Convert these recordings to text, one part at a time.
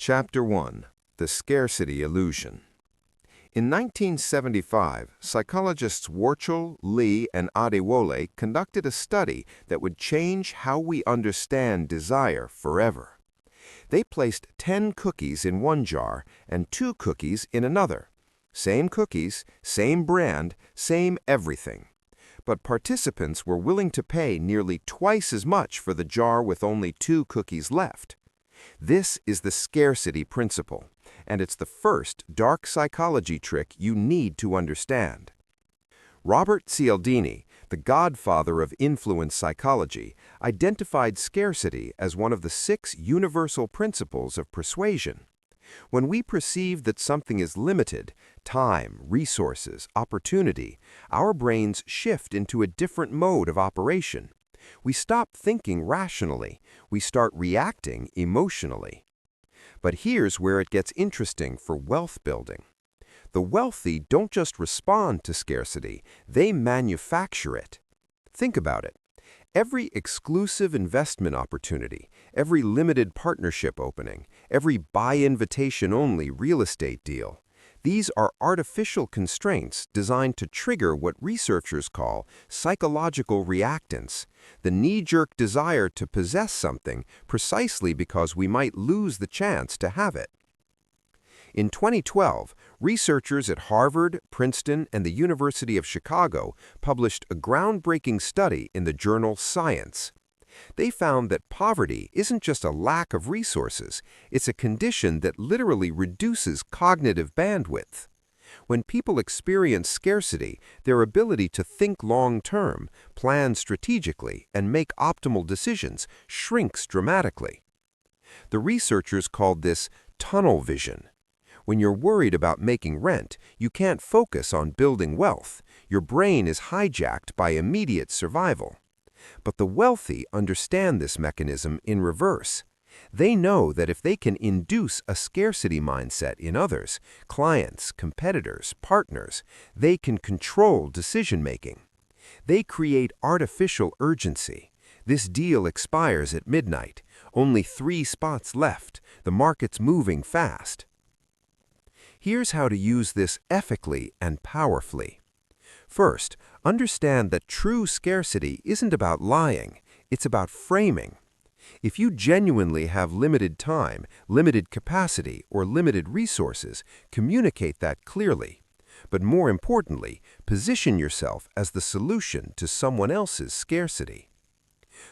Chapter 1. The Scarcity Illusion. In 1975, psychologists Warchel, Lee, and Adewole conducted a study that would change how we understand desire forever. They placed 10 cookies in one jar and 2 cookies in another. Same cookies, same brand, same everything. But participants were willing to pay nearly twice as much for the jar with only 2 cookies left. This is the scarcity principle, and it's the first dark psychology trick you need to understand. Robert Cialdini, the godfather of influence psychology, identified scarcity as one of the 6 universal principles of persuasion. When we perceive that something is limited, time, resources, opportunity, our brains shift into a different mode of operation. We stop thinking rationally. We start reacting emotionally. But here's where it gets interesting for wealth building. The wealthy don't just respond to scarcity, they manufacture it. Think about it. Every exclusive investment opportunity, every limited partnership opening, every by-invitation-only real estate deal, these are artificial constraints designed to trigger what researchers call psychological reactance, the knee-jerk desire to possess something precisely because we might lose the chance to have it. In 2012, researchers at Harvard, Princeton, and the University of Chicago published a groundbreaking study in the journal Science. They found that poverty isn't just a lack of resources, it's a condition that literally reduces cognitive bandwidth. When people experience scarcity, their ability to think long-term, plan strategically, and make optimal decisions shrinks dramatically. The researchers called this tunnel vision. When you're worried about making rent, you can't focus on building wealth. Your brain is hijacked by immediate survival. But the wealthy understand this mechanism in reverse. They know that if they can induce a scarcity mindset in others, clients, competitors, partners, they can control decision-making. They create artificial urgency. This deal expires at midnight. Only 3 spots left. The market's moving fast. Here's how to use this ethically and powerfully. First, understand that true scarcity isn't about lying, it's about framing. If you genuinely have limited time, limited capacity, or limited resources, communicate that clearly. But more importantly, position yourself as the solution to someone else's scarcity.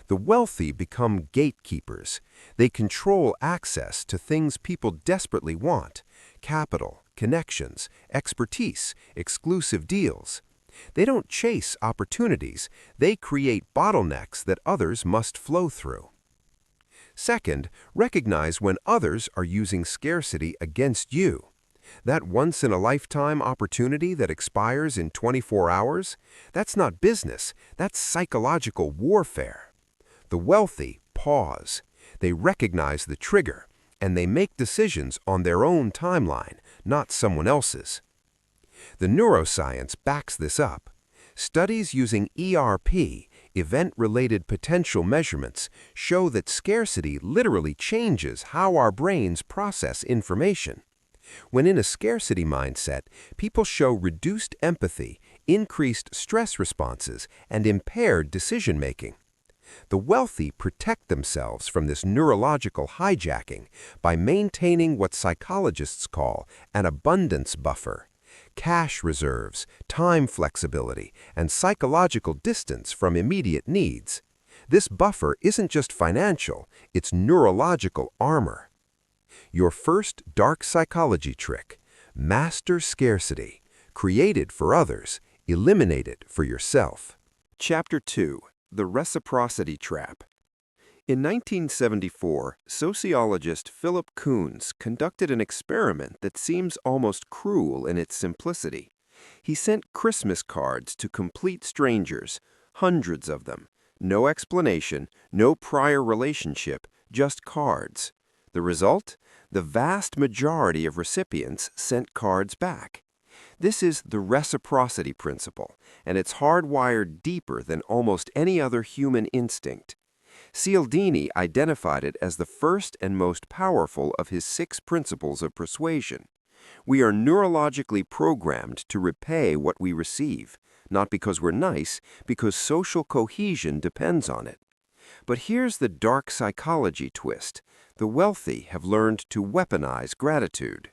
The wealthy become gatekeepers. They control access to things people desperately want: capital, connections, expertise, exclusive deals. They don't chase opportunities, they create bottlenecks that others must flow through. Second, recognize when others are using scarcity against you. That once-in-a-lifetime opportunity that expires in 24 hours, that's not business, that's psychological warfare. The wealthy pause. They recognize the trigger, and they make decisions on their own timeline, not someone else's. The neuroscience backs this up. Studies using ERP, event-related potential measurements, show that scarcity literally changes how our brains process information. When in a scarcity mindset, people show reduced empathy, increased stress responses, and impaired decision-making. The wealthy protect themselves from this neurological hijacking by maintaining what psychologists call an abundance buffer. Cash reserves, time flexibility, and psychological distance from immediate needs. This buffer isn't just financial, it's neurological armor. Your first dark psychology trick: master scarcity. Create it for others, eliminate it for yourself. Chapter 2. The Reciprocity Trap. In 1974, sociologist Philip Kuhns conducted an experiment that seems almost cruel in its simplicity. He sent Christmas cards to complete strangers, hundreds of them. No explanation, no prior relationship, just cards. The result? The vast majority of recipients sent cards back. This is the reciprocity principle, and it's hardwired deeper than almost any other human instinct. Cialdini identified it as the first and most powerful of his 6 principles of persuasion. We are neurologically programmed to repay what we receive, not because we're nice, because social cohesion depends on it. But here's the dark psychology twist. The wealthy have learned to weaponize gratitude.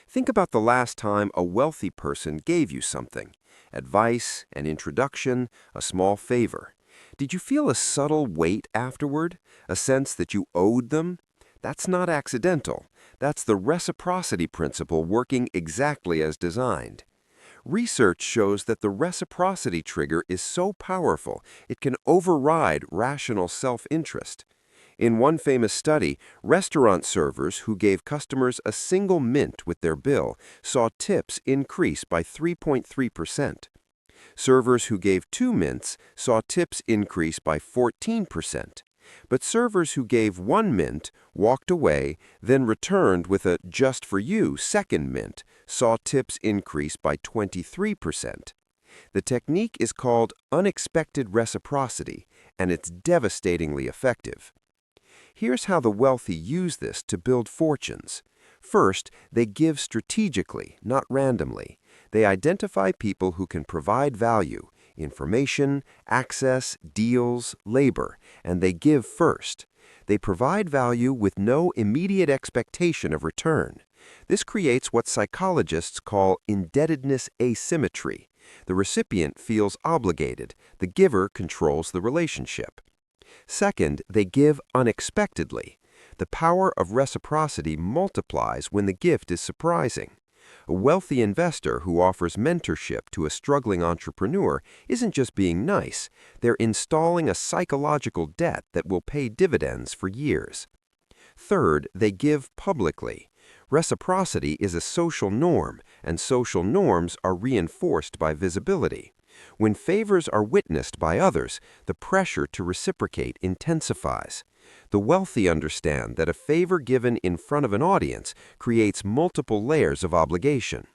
Think about the last time a wealthy person gave you something: advice, an introduction, a small favor. Did you feel a subtle weight afterward, a sense that you owed them? That's not accidental. That's the reciprocity principle working exactly as designed. Research shows that the reciprocity trigger is so powerful it can override rational self-interest. In one famous study, restaurant servers who gave customers a single mint with their bill saw tips increase by 3.3%. Servers who gave 2 mints saw tips increase by 14%. But servers who gave 1 mint, walked away, then returned with a just-for-you second mint, saw tips increase by 23%. The technique is called unexpected reciprocity, and it's devastatingly effective. Here's how the wealthy use this to build fortunes. First, they give strategically, not randomly. They identify people who can provide value: information, access, deals, labor, and they give first. They provide value with no immediate expectation of return. This creates what psychologists call indebtedness asymmetry. The recipient feels obligated. The giver controls the relationship. Second, they give unexpectedly. The power of reciprocity multiplies when the gift is surprising. A wealthy investor who offers mentorship to a struggling entrepreneur isn't just being nice, they're installing a psychological debt that will pay dividends for years. Third, they give publicly. Reciprocity is a social norm, and social norms are reinforced by visibility. When favors are witnessed by others, the pressure to reciprocate intensifies. The wealthy understand that a favor given in front of an audience creates multiple layers of obligation.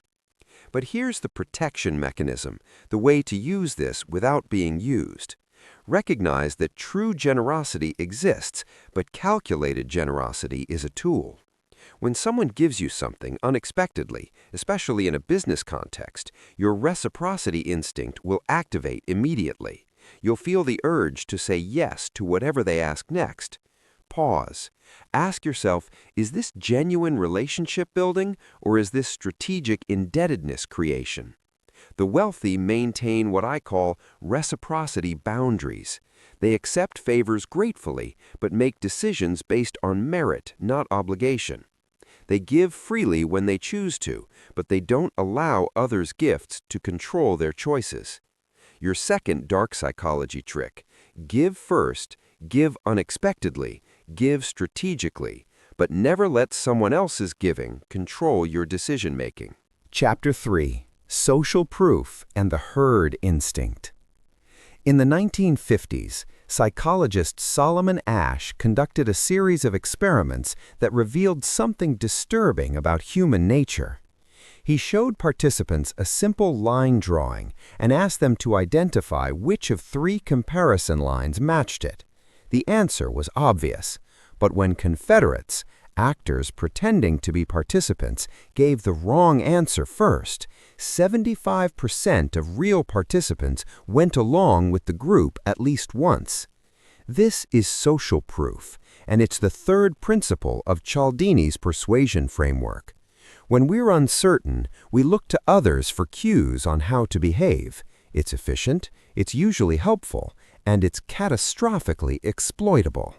But here's the protection mechanism, the way to use this without being used. Recognize that true generosity exists, but calculated generosity is a tool. When someone gives you something unexpectedly, especially in a business context, your reciprocity instinct will activate immediately. You'll feel the urge to say yes to whatever they ask next. Pause. Ask yourself, is this genuine relationship building, or is this strategic indebtedness creation? The wealthy maintain what I call reciprocity boundaries. They accept favors gratefully, but make decisions based on merit, not obligation. They give freely when they choose to, but they don't allow others' gifts to control their choices. Your second dark psychology trick: give first, give unexpectedly, give strategically, but never let someone else's giving control your decision-making. Chapter 3: Social Proof and the Herd Instinct. In the 1950s, psychologist Solomon Asch conducted a series of experiments that revealed something disturbing about human nature. He showed participants a simple line drawing and asked them to identify which of 3 comparison lines matched it. The answer was obvious, but when Confederates, actors pretending to be participants, gave the wrong answer first, 75% of real participants went along with the group at least once. This is social proof, and it's the third principle of Cialdini's persuasion framework. When we're uncertain, we look to others for cues on how to behave. It's efficient, it's usually helpful, and it's catastrophically exploitable.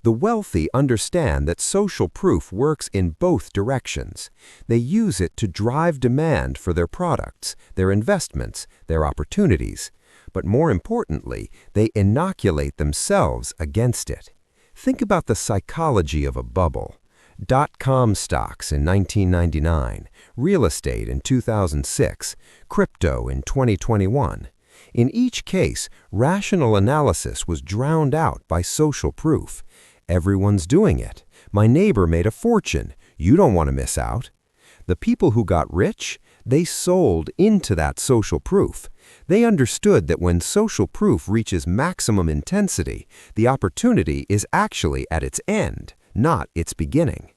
The wealthy understand that social proof works in both directions. They use it to drive demand for their products, their investments, their opportunities. But more importantly, they inoculate themselves against it. Think about the psychology of a bubble. Dot-com stocks in 1999, real estate in 2006, crypto in 2021. In each case, rational analysis was drowned out by social proof. Everyone's doing it. My neighbor made a fortune. You don't want to miss out. The people who got rich, they sold into that social proof. They understood that when social proof reaches maximum intensity, the opportunity is actually at its end, not its beginning.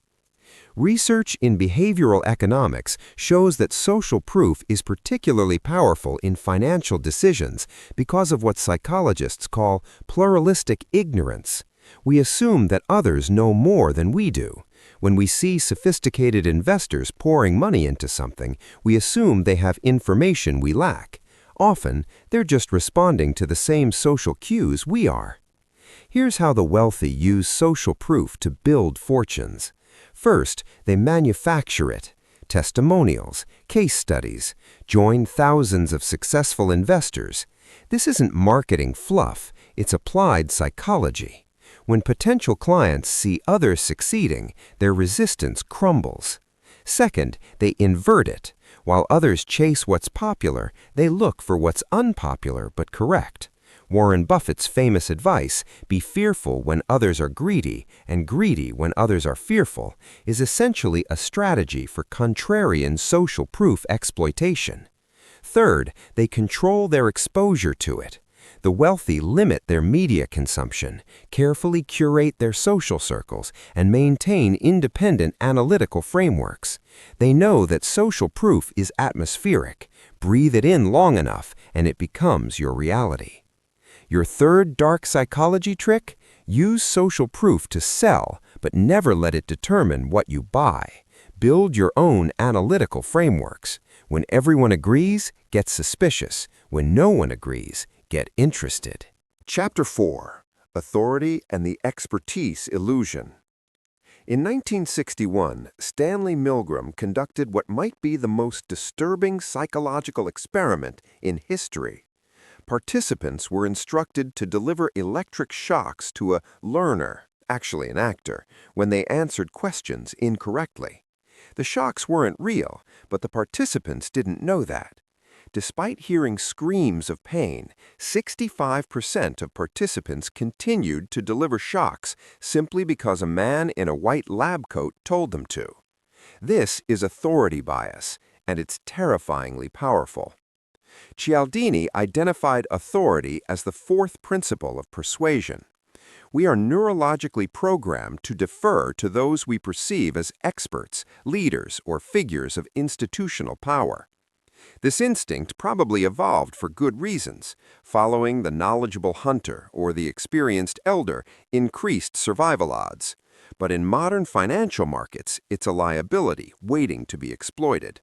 Research in behavioral economics shows that social proof is particularly powerful in financial decisions because of what psychologists call pluralistic ignorance. We assume that others know more than we do. When we see sophisticated investors pouring money into something, we assume they have information we lack. Often, they're just responding to the same social cues we are. Here's how the wealthy use social proof to build fortunes. First, they manufacture it. Testimonials, case studies, join thousands of successful investors. This isn't marketing fluff, it's applied psychology. When potential clients see others succeeding, their resistance crumbles. Second, they invert it. While others chase what's popular, they look for what's unpopular but correct. Warren Buffett's famous advice, be fearful when others are greedy and greedy when others are fearful, is essentially a strategy for contrarian social proof exploitation. Third, they control their exposure to it. The wealthy limit their media consumption, carefully curate their social circles, and maintain independent analytical frameworks. They know that social proof is atmospheric. Breathe it in long enough, and it becomes your reality. Your third dark psychology trick? Use social proof to sell, but never let it determine what you buy. Build your own analytical frameworks. When everyone agrees, get suspicious. When no one agrees, get interested. Chapter 4: Authority and the Expertise Illusion. In 1961, Stanley Milgram conducted what might be the most disturbing psychological experiment in history. Participants were instructed to deliver electric shocks to a learner, actually an actor, when they answered questions incorrectly. The shocks weren't real, but the participants didn't know that. Despite hearing screams of pain, 65% of participants continued to deliver shocks simply because a man in a white lab coat told them to. This is authority bias, and it's terrifyingly powerful. Cialdini identified authority as the fourth principle of persuasion. We are neurologically programmed to defer to those we perceive as experts, leaders, or figures of institutional power. This instinct probably evolved for good reasons. Following the knowledgeable hunter or the experienced elder increased survival odds. But in modern financial markets, it's a liability waiting to be exploited.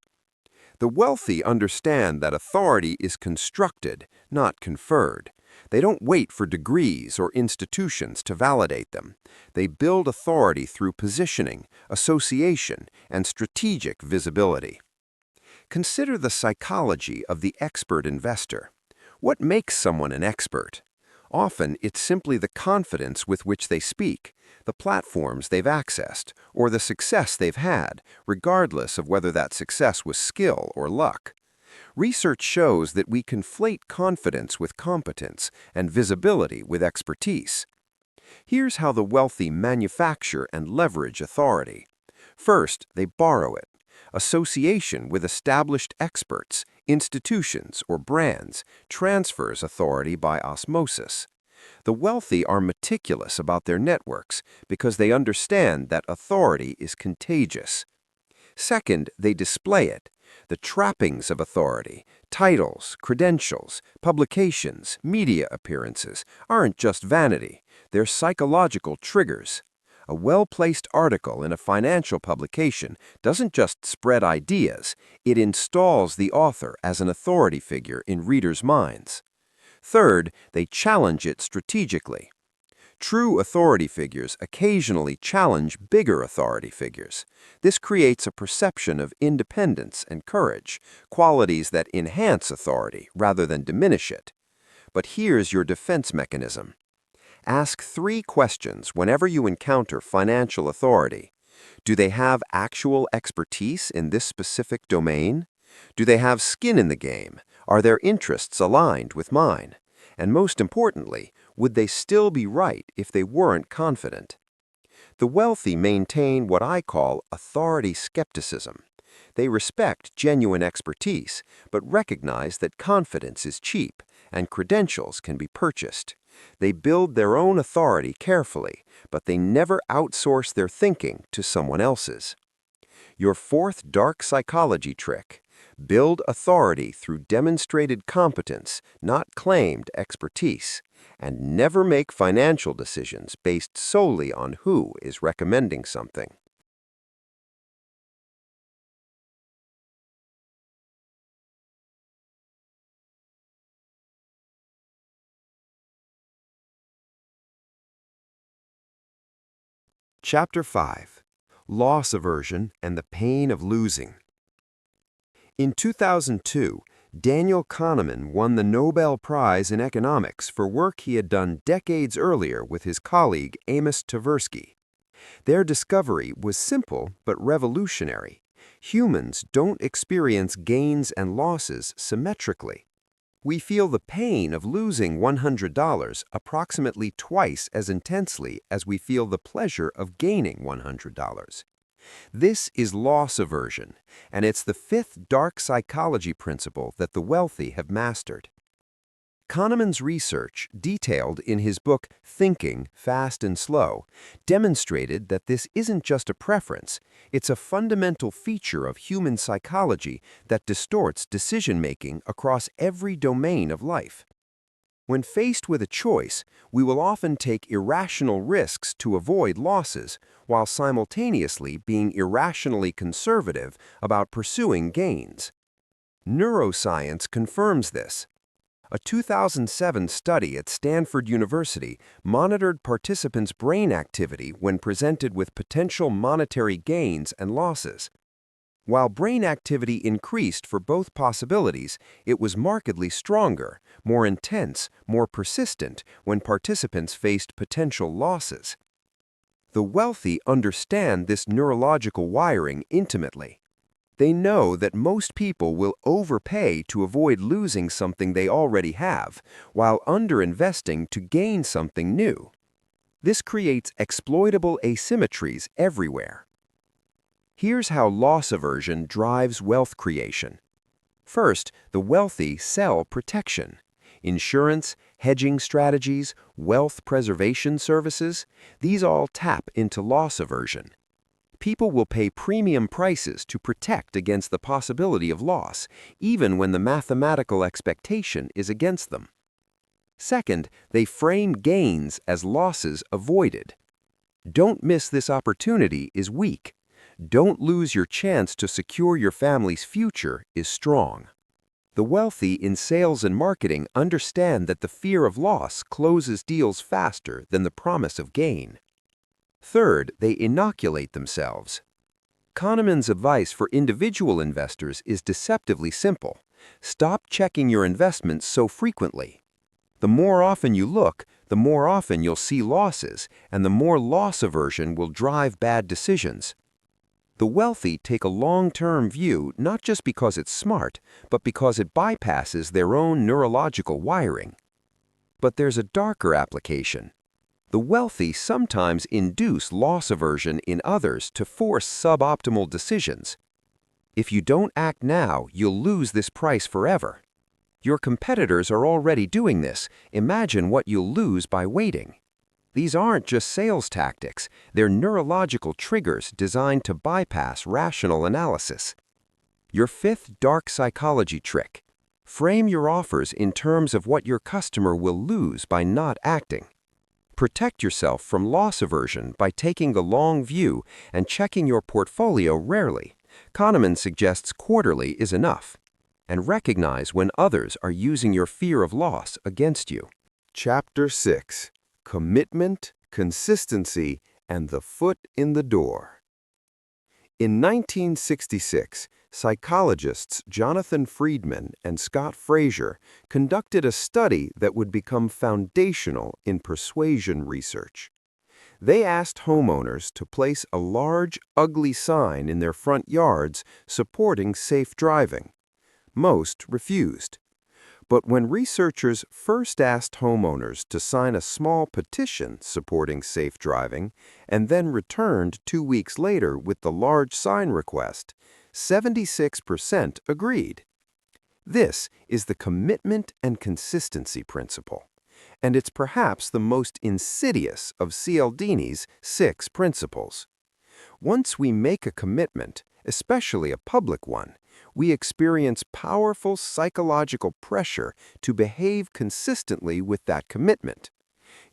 The wealthy understand that authority is constructed, not conferred. They don't wait for degrees or institutions to validate them. They build authority through positioning, association, and strategic visibility. Consider the psychology of the expert investor. What makes someone an expert? Often, it's simply the confidence with which they speak, the platforms they've accessed, or the success they've had, regardless of whether that success was skill or luck. Research shows that we conflate confidence with competence and visibility with expertise. Here's how the wealthy manufacture and leverage authority. First, they borrow it. Association with established experts, institutions, or brands transfers authority by osmosis. The wealthy are meticulous about their networks because they understand that authority is contagious. Second, they display it. The trappings of authority, titles, credentials, publications, media appearances, aren't just vanity, they're psychological triggers. A well-placed article in a financial publication doesn't just spread ideas, it installs the author as an authority figure in readers' minds. Third, they challenge it strategically. True authority figures occasionally challenge bigger authority figures. This creates a perception of independence and courage, qualities that enhance authority rather than diminish it. But here's your defense mechanism. Ask 3 questions whenever you encounter financial authority. Do they have actual expertise in this specific domain? Do they have skin in the game? Are their interests aligned with mine? And most importantly, would they still be right if they weren't confident? The wealthy maintain what I call authority skepticism. They respect genuine expertise, but recognize that confidence is cheap and credentials can be purchased. They build their own authority carefully, but they never outsource their thinking to someone else's. Your fourth dark psychology trick: build authority through demonstrated competence, not claimed expertise, and never make financial decisions based solely on who is recommending something. Chapter 5: Loss Aversion and the Pain of Losing. In 2002, Daniel Kahneman won the Nobel Prize in Economics for work he had done decades earlier with his colleague Amos Tversky. Their discovery was simple but revolutionary. Humans don't experience gains and losses symmetrically. We feel the pain of losing $100 approximately twice as intensely as we feel the pleasure of gaining $100. This is loss aversion, and it's the fifth dark psychology principle that the wealthy have mastered. Kahneman's research, detailed in his book Thinking, Fast and Slow, demonstrated that this isn't just a preference, it's a fundamental feature of human psychology that distorts decision-making across every domain of life. When faced with a choice, we will often take irrational risks to avoid losses, while simultaneously being irrationally conservative about pursuing gains. Neuroscience confirms this. A 2007 study at Stanford University monitored participants' brain activity when presented with potential monetary gains and losses. While brain activity increased for both possibilities, it was markedly stronger, more intense, more persistent when participants faced potential losses. The wealthy understand this neurological wiring intimately. They know that most people will overpay to avoid losing something they already have, while underinvesting to gain something new. This creates exploitable asymmetries everywhere. Here's how loss aversion drives wealth creation. First, the wealthy sell protection. Insurance, hedging strategies, wealth preservation services, these all tap into loss aversion. People will pay premium prices to protect against the possibility of loss, even when the mathematical expectation is against them. Second, they frame gains as losses avoided. "Don't miss this opportunity" is weak. "Don't lose your chance to secure your family's future" is strong. The wealthy in sales and marketing understand that the fear of loss closes deals faster than the promise of gain. Third, they inoculate themselves. Kahneman's advice for individual investors is deceptively simple. Stop checking your investments so frequently. The more often you look, the more often you'll see losses, and the more loss aversion will drive bad decisions. The wealthy take a long-term view not just because it's smart, but because it bypasses their own neurological wiring. But there's a darker application. The wealthy sometimes induce loss aversion in others to force suboptimal decisions. "If you don't act now, you'll lose this price forever. Your competitors are already doing this. Imagine what you'll lose by waiting." These aren't just sales tactics, they're neurological triggers designed to bypass rational analysis. Your fifth dark psychology trick: frame your offers in terms of what your customer will lose by not acting. Protect yourself from loss aversion by taking the long view and checking your portfolio rarely. Kahneman suggests quarterly is enough. And recognize when others are using your fear of loss against you. Chapter 6: Commitment, Consistency, and the Foot in the Door. In 1966, psychologists Jonathan Friedman and Scott Fraser conducted a study that would become foundational in persuasion research. They asked homeowners to place a large, ugly sign in their front yards supporting safe driving. Most refused. But when researchers first asked homeowners to sign a small petition supporting safe driving and then returned 2 weeks later with the large sign request, 76% agreed. This is the commitment and consistency principle, and it's perhaps the most insidious of Cialdini's 6 principles. Once we make a commitment, especially a public one, we experience powerful psychological pressure to behave consistently with that commitment.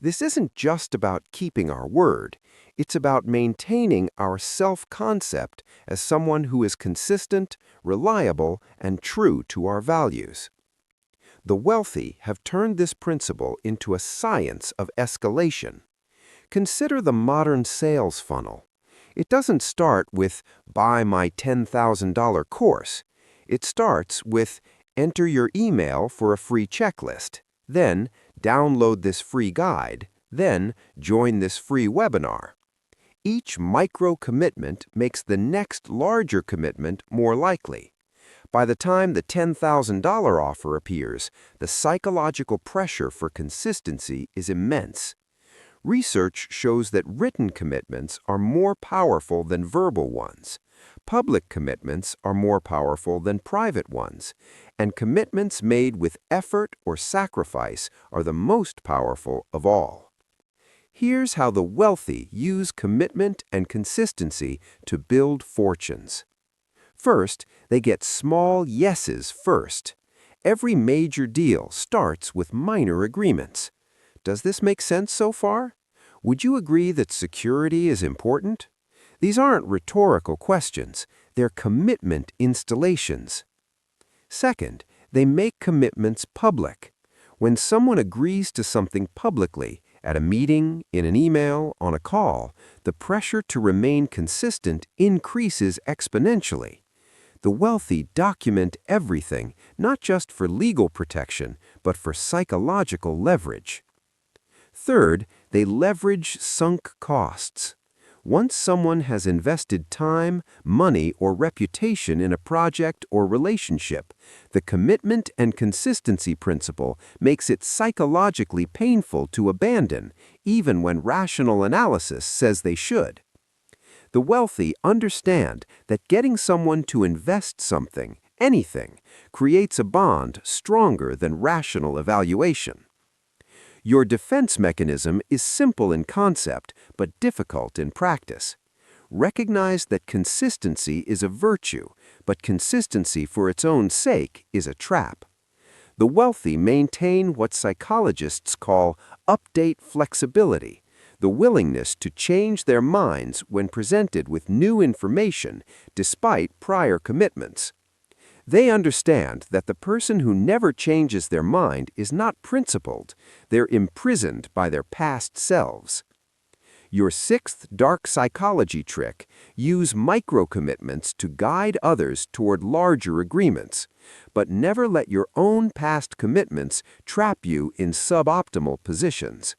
This isn't just about keeping our word. It's about maintaining our self-concept as someone who is consistent, reliable, and true to our values. The wealthy have turned this principle into a science of escalation. Consider the modern sales funnel. It doesn't start with, "Buy my $10,000 course." It starts with, "Enter your email for a free checklist." Then, "Download this free guide." Then, "Join this free webinar." Each micro-commitment makes the next larger commitment more likely. By the time the $10,000 offer appears, the psychological pressure for consistency is immense. Research shows that written commitments are more powerful than verbal ones. Public commitments are more powerful than private ones, and commitments made with effort or sacrifice are the most powerful of all. Here's how the wealthy use commitment and consistency to build fortunes. First, they get small yeses first. Every major deal starts with minor agreements. Does this make sense so far? Would you agree that security is important? These aren't rhetorical questions, they're commitment installations. Second, they make commitments public. When someone agrees to something publicly, at a meeting, in an email, on a call, the pressure to remain consistent increases exponentially. The wealthy document everything, not just for legal protection, but for psychological leverage. Third, they leverage sunk costs. Once someone has invested time, money, or reputation in a project or relationship, the commitment and consistency principle makes it psychologically painful to abandon, even when rational analysis says they should. The wealthy understand that getting someone to invest something, anything, creates a bond stronger than rational evaluation. Your defense mechanism is simple in concept, but difficult in practice. Recognize that consistency is a virtue, but consistency for its own sake is a trap. The wealthy maintain what psychologists call update flexibility, the willingness to change their minds when presented with new information despite prior commitments. They understand that the person who never changes their mind is not principled, they're imprisoned by their past selves. Your 6th dark psychology trick: use micro-commitments to guide others toward larger agreements, but never let your own past commitments trap you in suboptimal positions.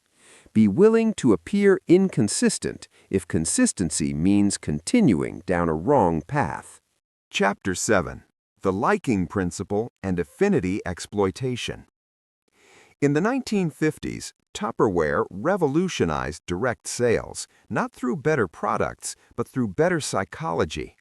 Be willing to appear inconsistent if consistency means continuing down a wrong path. Chapter 7. The Liking Principle and Affinity Exploitation. In the 1950s, Tupperware revolutionized direct sales, not through better products, but through better psychology.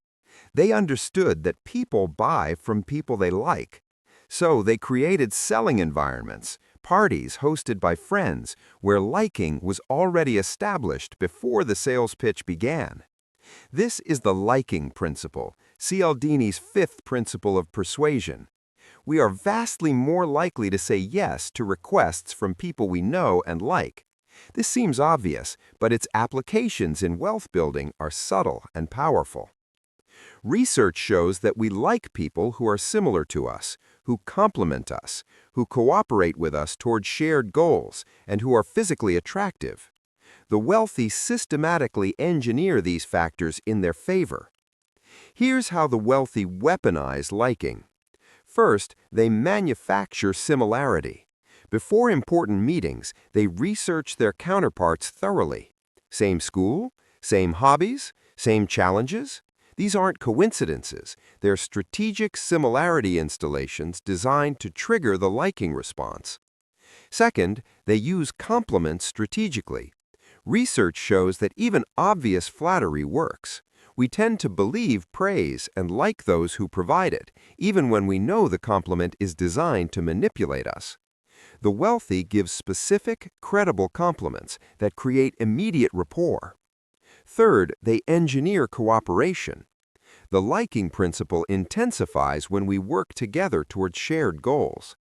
They understood that people buy from people they like. So they created selling environments, parties hosted by friends, where liking was already established before the sales pitch began. This is the liking principle, Cialdini's 5th principle of persuasion. We are vastly more likely to say yes to requests from people we know and like. This seems obvious, but its applications in wealth building are subtle and powerful. Research shows that we like people who are similar to us, who complement us, who cooperate with us toward shared goals, and who are physically attractive. The wealthy systematically engineer these factors in their favor. Here's how the wealthy weaponize liking. First, they manufacture similarity. Before important meetings, they research their counterparts thoroughly. Same school? Same hobbies? Same challenges? These aren't coincidences. They're strategic similarity installations designed to trigger the liking response. Second, they use compliments strategically. Research shows that even obvious flattery works. We tend to believe praise and like those who provide it, even when we know the compliment is designed to manipulate us. The wealthy give specific, credible compliments that create immediate rapport. Third, they engineer cooperation. The liking principle intensifies when we work together towards shared goals.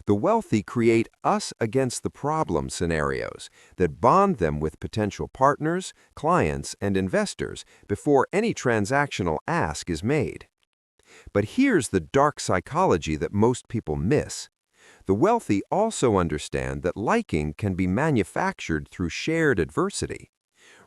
The wealthy create us against the problem scenarios that bond them with potential partners, clients, and investors before any transactional ask is made. But here's the dark psychology that most people miss. The wealthy also understand that liking can be manufactured through shared adversity.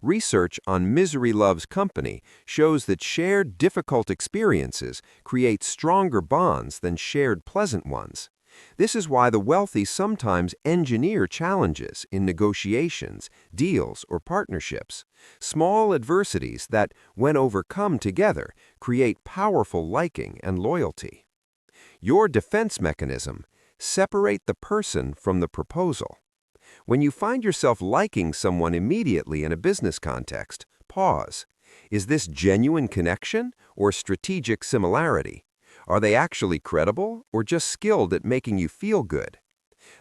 Research on Misery Loves Company shows that shared difficult experiences create stronger bonds than shared pleasant ones. This is why the wealthy sometimes engineer challenges in negotiations, deals, or partnerships. Small adversities that, when overcome together, create powerful liking and loyalty. Your defense mechanism: separate the person from the proposal. When you find yourself liking someone immediately in a business context, pause. Is this genuine connection or strategic similarity? Are they actually credible or just skilled at making you feel good?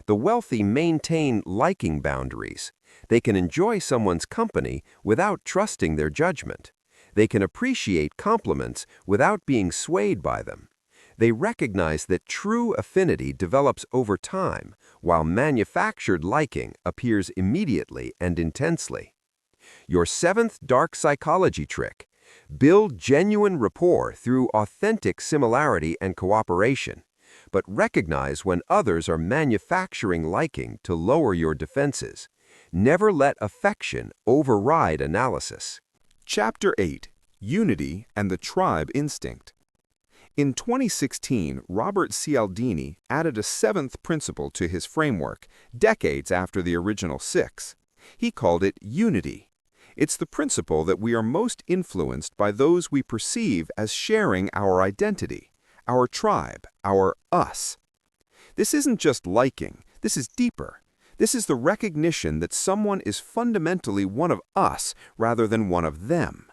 The wealthy maintain liking boundaries. They can enjoy someone's company without trusting their judgment. They can appreciate compliments without being swayed by them. They recognize that true affinity develops over time, while manufactured liking appears immediately and intensely. Your seventh dark psychology trick: build genuine rapport through authentic similarity and cooperation, but recognize when others are manufacturing liking to lower your defenses. Never let affection override analysis. Chapter 8: Unity and the Tribe Instinct. In 2016, Robert Cialdini added a seventh principle to his framework, decades after the original six. He called it unity. It's the principle that we are most influenced by those we perceive as sharing our identity, our tribe, our us. This isn't just liking, this is deeper. This is the recognition that someone is fundamentally one of us rather than one of them.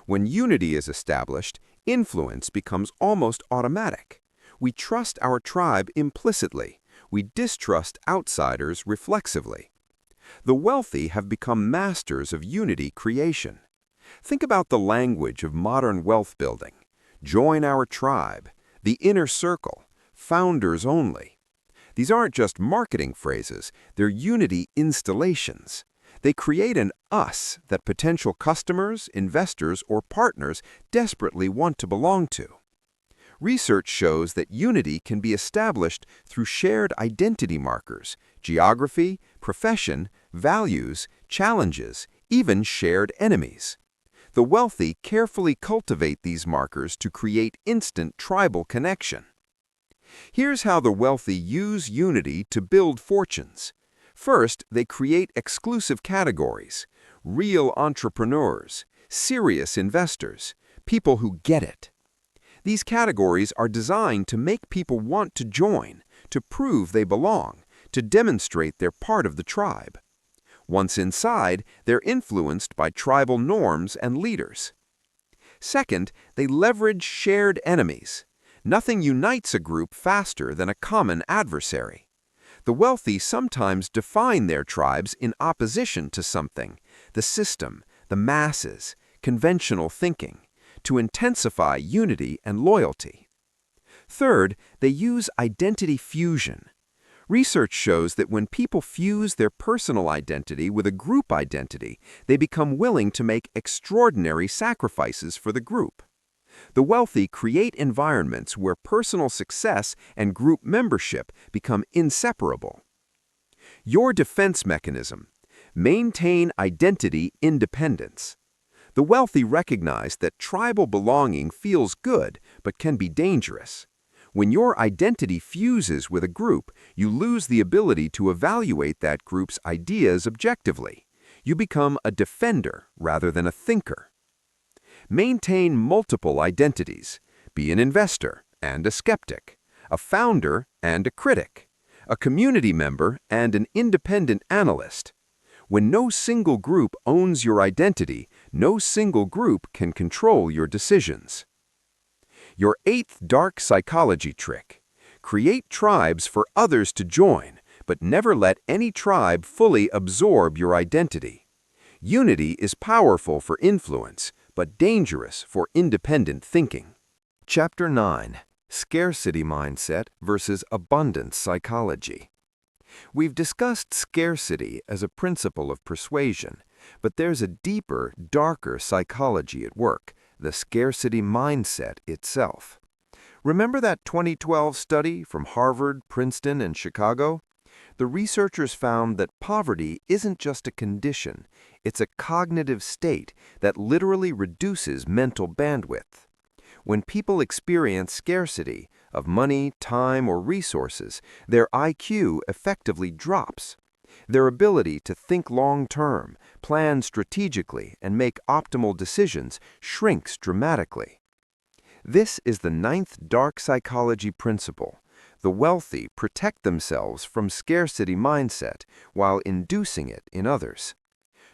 When unity is established, influence becomes almost automatic. We trust our tribe implicitly. We distrust outsiders reflexively. The wealthy have become masters of unity creation. Think about the language of modern wealth building: join our tribe, the inner circle, founders only. These aren't just marketing phrases, they're unity installations. They create an us that potential customers, investors, or partners desperately want to belong to. Research shows that unity can be established through shared identity markers, geography, profession, values, challenges, even shared enemies. The wealthy carefully cultivate these markers to create instant tribal connection. Here's how the wealthy use unity to build fortunes. First, they create exclusive categories: real entrepreneurs, serious investors, people who get it. These categories are designed to make people want to join, to prove they belong, to demonstrate they're part of the tribe. Once inside, they're influenced by tribal norms and leaders. Second, they leverage shared enemies. Nothing unites a group faster than a common adversary. The wealthy sometimes define their tribes in opposition to something: the system, the masses, conventional thinking, to intensify unity and loyalty. Third, they use identity fusion. Research shows that when people fuse their personal identity with a group identity, they become willing to make extraordinary sacrifices for the group. The wealthy create environments where personal success and group membership become inseparable. Your defense mechanism: maintain identity independence. The wealthy recognize that tribal belonging feels good but can be dangerous. When your identity fuses with a group, you lose the ability to evaluate that group's ideas objectively. You become a defender rather than a thinker. Maintain multiple identities. Be an investor and a skeptic, a founder and a critic, a community member and an independent analyst. When no single group owns your identity, No single group can control your decisions. Your eighth dark psychology trick. Create tribes for others to join, but never let any tribe fully absorb your identity. Unity is powerful for influence, but dangerous for independent thinking. Chapter 9. Scarcity Mindset versus Abundance Psychology. We've discussed scarcity as a principle of persuasion, but there's a deeper, darker psychology at work, the scarcity mindset itself. Remember that 2012 study from Harvard, Princeton, and Chicago? The researchers found that poverty isn't just a condition, it's a cognitive state that literally reduces mental bandwidth. When people experience scarcity of money, time, or resources, their IQ effectively drops. Their ability to think long-term, plan strategically, and make optimal decisions shrinks dramatically. This is the ninth dark psychology principle. The wealthy protect themselves from scarcity mindset while inducing it in others.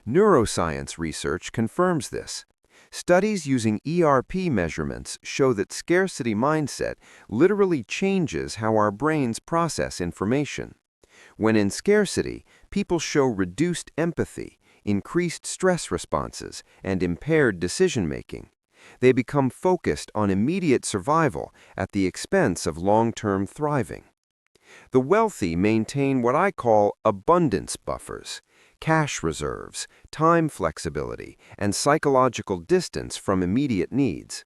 Neuroscience research confirms this. Studies using ERP measurements show that scarcity mindset literally changes how our brains process information. When in scarcity, people show reduced empathy, increased stress responses, and impaired decision-making. They become focused on immediate survival at the expense of long-term thriving. The wealthy maintain what I call abundance buffers, cash reserves, time flexibility, and psychological distance from immediate needs.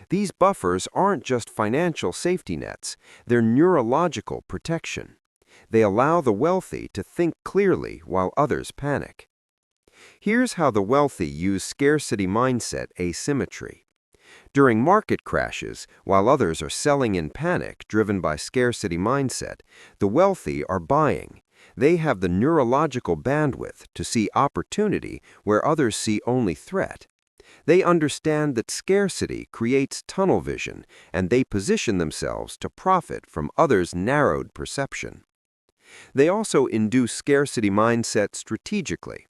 These buffers aren't just financial safety nets, they're neurological protection. They allow the wealthy to think clearly while others panic. Here's how the wealthy use scarcity mindset asymmetry. During market crashes, while others are selling in panic driven by scarcity mindset, the wealthy are buying. They have the neurological bandwidth to see opportunity where others see only threat. They understand that scarcity creates tunnel vision, and they position themselves to profit from others' narrowed perception. They also induce scarcity mindset strategically.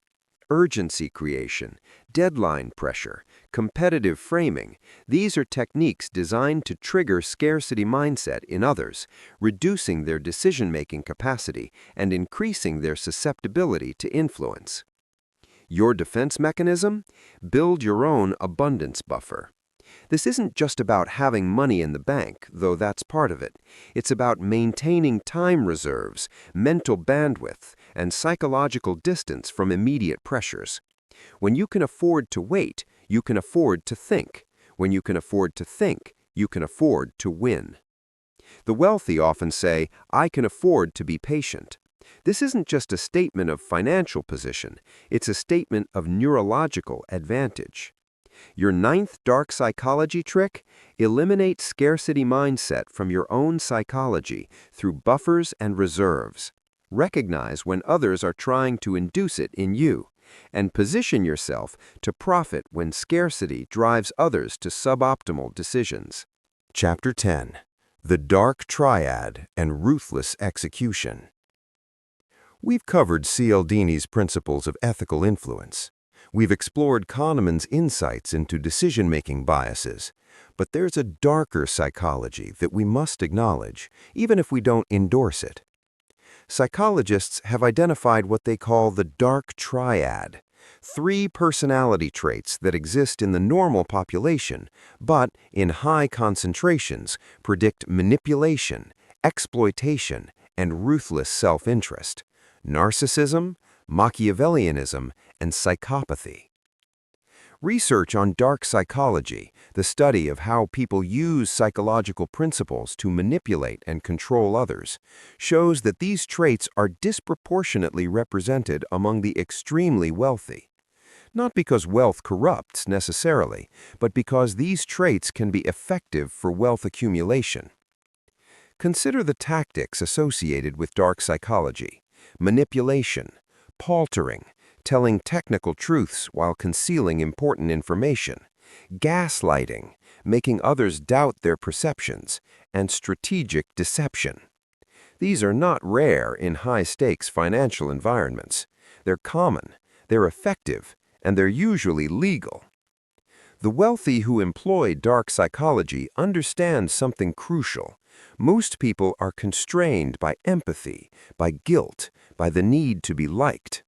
Urgency creation, deadline pressure, competitive framing, these are techniques designed to trigger scarcity mindset in others, reducing their decision-making capacity and increasing their susceptibility to influence. Your defense mechanism? Build your own abundance buffer. This isn't just about having money in the bank, though that's part of it. It's about maintaining time reserves, mental bandwidth, and psychological distance from immediate pressures. When you can afford to wait, you can afford to think. When you can afford to think, you can afford to win. The wealthy often say, "I can afford to be patient." This isn't just a statement of financial position, it's a statement of neurological advantage. Your ninth dark psychology trick? Eliminate scarcity mindset from your own psychology through buffers and reserves. Recognize when others are trying to induce it in you, and position yourself to profit when scarcity drives others to suboptimal decisions. Chapter 10. The Dark Triad and Ruthless Execution. We've covered Cialdini's principles of ethical influence. We've explored Kahneman's insights into decision-making biases, but there's a darker psychology that we must acknowledge, even if we don't endorse it. Psychologists have identified what they call the dark triad, 3 personality traits that exist in the normal population, but in high concentrations predict manipulation, exploitation, and ruthless self-interest: narcissism, Machiavellianism, and psychopathy. Research on dark psychology, the study of how people use psychological principles to manipulate and control others, shows that these traits are disproportionately represented among the extremely wealthy. Not because wealth corrupts necessarily, but because these traits can be effective for wealth accumulation. Consider the tactics associated with dark psychology: manipulation, paltering, telling technical truths while concealing important information, gaslighting, making others doubt their perceptions, and strategic deception. These are not rare in high-stakes financial environments. They're common, they're effective, and they're usually legal. The wealthy who employ dark psychology understand something crucial. Most people are constrained by empathy, by guilt, by the need to be liked.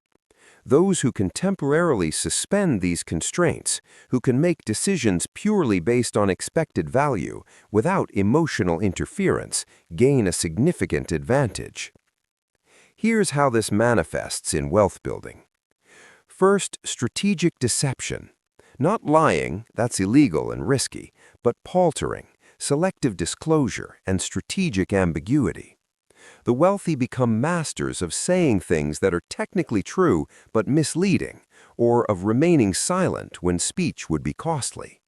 Those who can temporarily suspend these constraints, who can make decisions purely based on expected value, without emotional interference, gain a significant advantage. Here's how this manifests in wealth building. First, strategic deception. Not lying, that's illegal and risky, but paltering, selective disclosure, and strategic ambiguity. The wealthy become masters of saying things that are technically true but misleading, or of remaining silent when speech would be costly.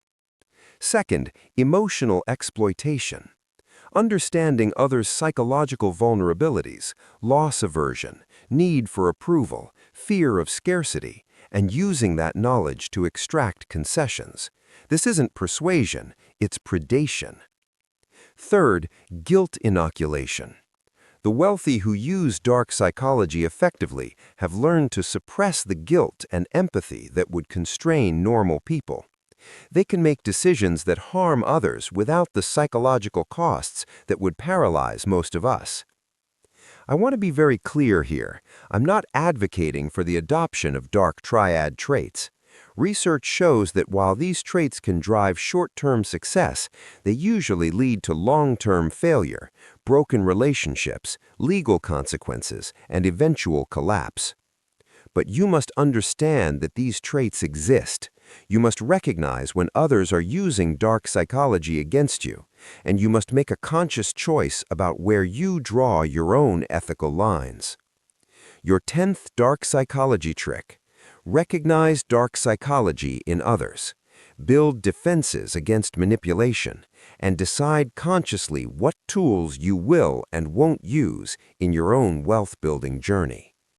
Second, emotional exploitation. Understanding others' psychological vulnerabilities, loss aversion, need for approval, fear of scarcity, and using that knowledge to extract concessions. This isn't persuasion, it's predation. Third, guilt inoculation. The wealthy who use dark psychology effectively have learned to suppress the guilt and empathy that would constrain normal people. They can make decisions that harm others without the psychological costs that would paralyze most of us. I want to be very clear here. I'm not advocating for the adoption of dark triad traits. Research shows that while these traits can drive short-term success, they usually lead to long-term failure, broken relationships, legal consequences, and eventual collapse. But you must understand that these traits exist. You must recognize when others are using dark psychology against you, and you must make a conscious choice about where you draw your own ethical lines. Your 10th dark psychology trick. Recognize dark psychology in others. Build defenses against manipulation, and decide consciously what tools you will and won't use in your own wealth-building journey.